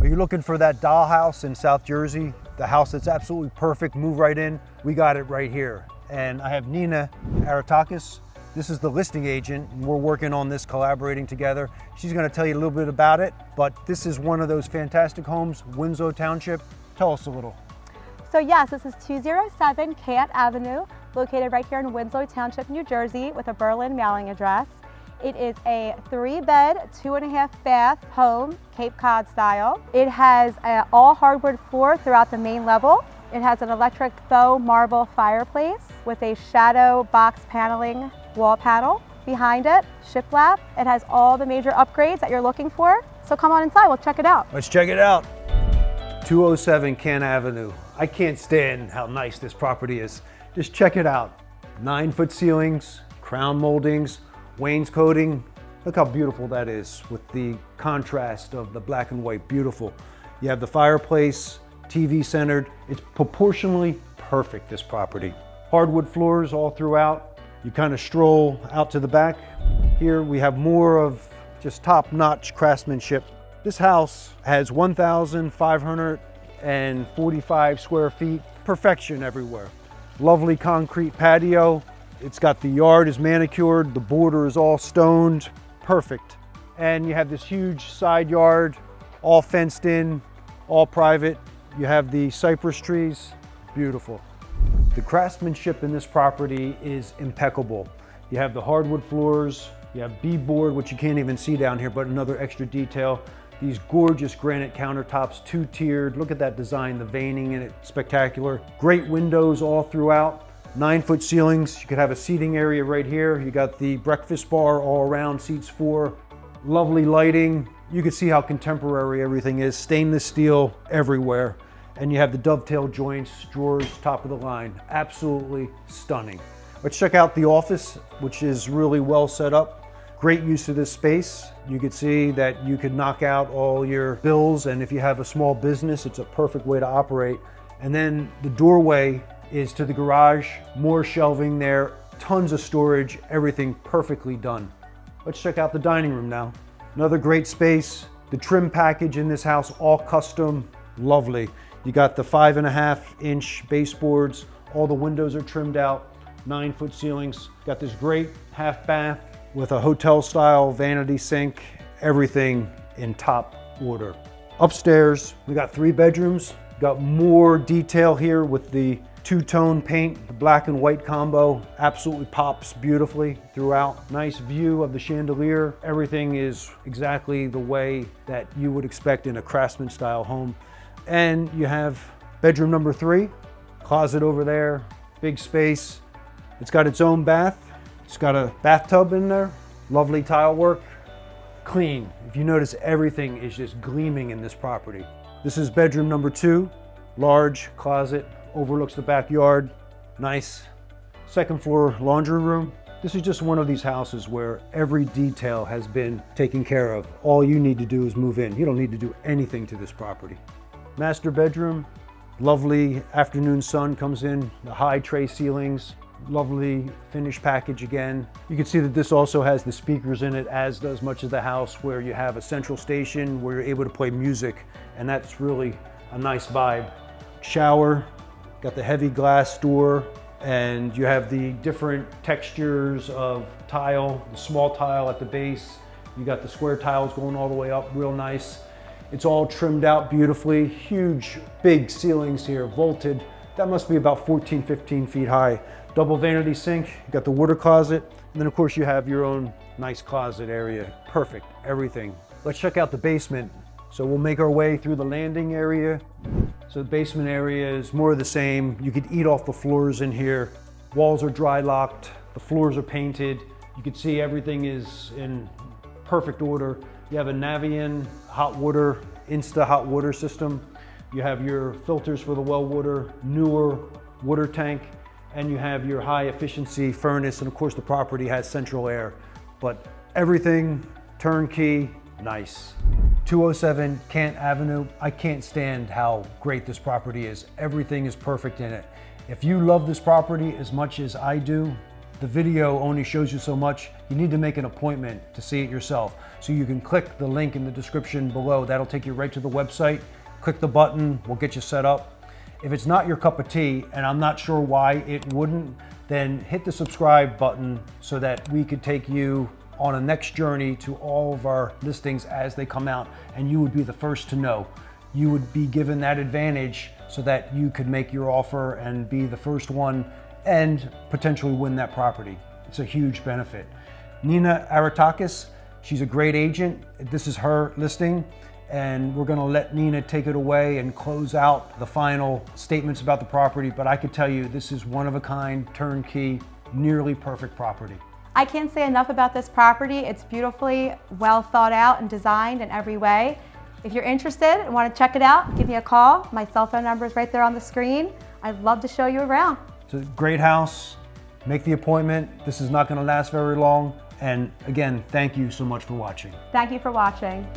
Are you looking for that dollhouse in South Jersey? The house that's absolutely perfect, move right in? We got it right here. And I have Nina Aratakis. This is the listing agent. We're working on this, collaborating together. She's gonna tell you a little bit about it, but this is one of those fantastic homes, Winslow Township. Tell us a little. So yes, this is 207 Cahnt Avenue, located right here in Winslow Township, New Jersey, with a Berlin mailing address. It is a 3-bed, 2.5-bath home, Cape Cod style. It has an all hardwood floor throughout the main level. It has an electric faux marble fireplace with a shadow box paneling wall panel behind it, shiplap. It has all the major upgrades that you're looking for. So come on inside, we'll check it out. Let's check it out. 207 Cahnt Avenue. I can't stand how nice this property is. Just check it out. 9-foot ceilings, crown moldings, wainscoting. Look how beautiful that is with the contrast of the black and white, beautiful. You have the fireplace, TV centered. It's proportionally perfect, this property. Hardwood floors all throughout. You kind of stroll out to the back. Here we have more of just top-notch craftsmanship. This house has 1,545 square feet, perfection everywhere. Lovely concrete patio. It's got the yard is manicured, the border is all stoned, perfect. And you have this huge side yard, all fenced in, all private. You have the cypress trees, beautiful. The craftsmanship in this property is impeccable. You have the hardwood floors, you have beadboard, which you can't even see down here, but another extra detail. These gorgeous granite countertops, 2-tiered. Look at that design, the veining in it, spectacular. Great windows all throughout. 9-foot ceilings. You could have a seating area right here. You got the breakfast bar all around, seats 4. Lovely lighting. You can see how contemporary everything is. Stainless steel everywhere. And you have the dovetail joints, drawers, top of the line. Absolutely stunning. Let's check out the office, which is really well set up. Great use of this space. You could see that you could knock out all your bills, and if you have a small business, it's a perfect way to operate. And then the doorway is to the garage, more shelving there, tons of storage, everything perfectly done. Let's check out the dining room now. Another great space. The trim package in this house, all custom, lovely. You got the 5.5-inch baseboards, all the windows are trimmed out, 9-foot ceilings. Got this great half bath with a hotel style vanity sink, everything in top order. Upstairs, we got 3 bedrooms. Got more detail here with the 2-tone paint, the black and white combo absolutely pops beautifully throughout. Nice view of the chandelier. Everything is exactly the way that you would expect in a craftsman style home. And you have bedroom number 3, closet over there, big space. It's got its own bath. It's got a bathtub in there, lovely tile work, clean. If you notice, everything is just gleaming in this property. This is bedroom number 2, large closet, overlooks the backyard, nice. Second floor laundry room. This is just one of these houses where every detail has been taken care of. All you need to do is move in. You don't need to do anything to this property. Master bedroom, lovely afternoon sun comes in, the high tray ceilings, lovely finished package again. You can see that this also has the speakers in it, as does much of the house, where you have a central station where you're able to play music, and that's really a nice vibe. Shower, got the heavy glass door, and you have the different textures of tile, the small tile at the base. You got the square tiles going all the way up, real nice. It's all trimmed out beautifully. Huge, big ceilings here, vaulted. That must be about 14, 15 feet high. Double vanity sink, you got the water closet, and then of course you have your own nice closet area. Perfect, everything. Let's check out the basement. So we'll make our way through the landing area. So the basement area is more of the same. You could eat off the floors in here. Walls are dry locked, the floors are painted. You can see everything is in perfect order. You have a Navian hot water, Insta hot water system. You have your filters for the well water, newer water tank, and you have your high efficiency furnace, and of course the property has central air. But everything turnkey, nice. 207 Cahnt Avenue. I can't stand how great this property is. Everything is perfect in it. If you love this property as much as I do, the video only shows you so much. You need to make an appointment to see it yourself. So you can click the link in the description below. That'll take you right to the website. Click the button, we'll get you set up. If it's not your cup of tea, and I'm not sure why it wouldn't, then hit the subscribe button so that we could take you on a next journey to all of our listings as they come out, and you would be the first to know. You would be given that advantage so that you could make your offer and be the first one and potentially win that property. It's a huge benefit. Nina Aratakis, she's a great agent. This is her listing, and we're gonna let Nina take it away and close out the final statements about the property, but I could tell you this is one of a kind, turnkey, nearly perfect property. I can't say enough about this property. It's beautifully well thought out and designed in every way. If you're interested and want to check it out, give me a call. My cell phone number is right there on the screen. I'd love to show you around. It's a great house. Make the appointment. This is not going to last very long. And again, thank you so much for watching. Thank you for watching.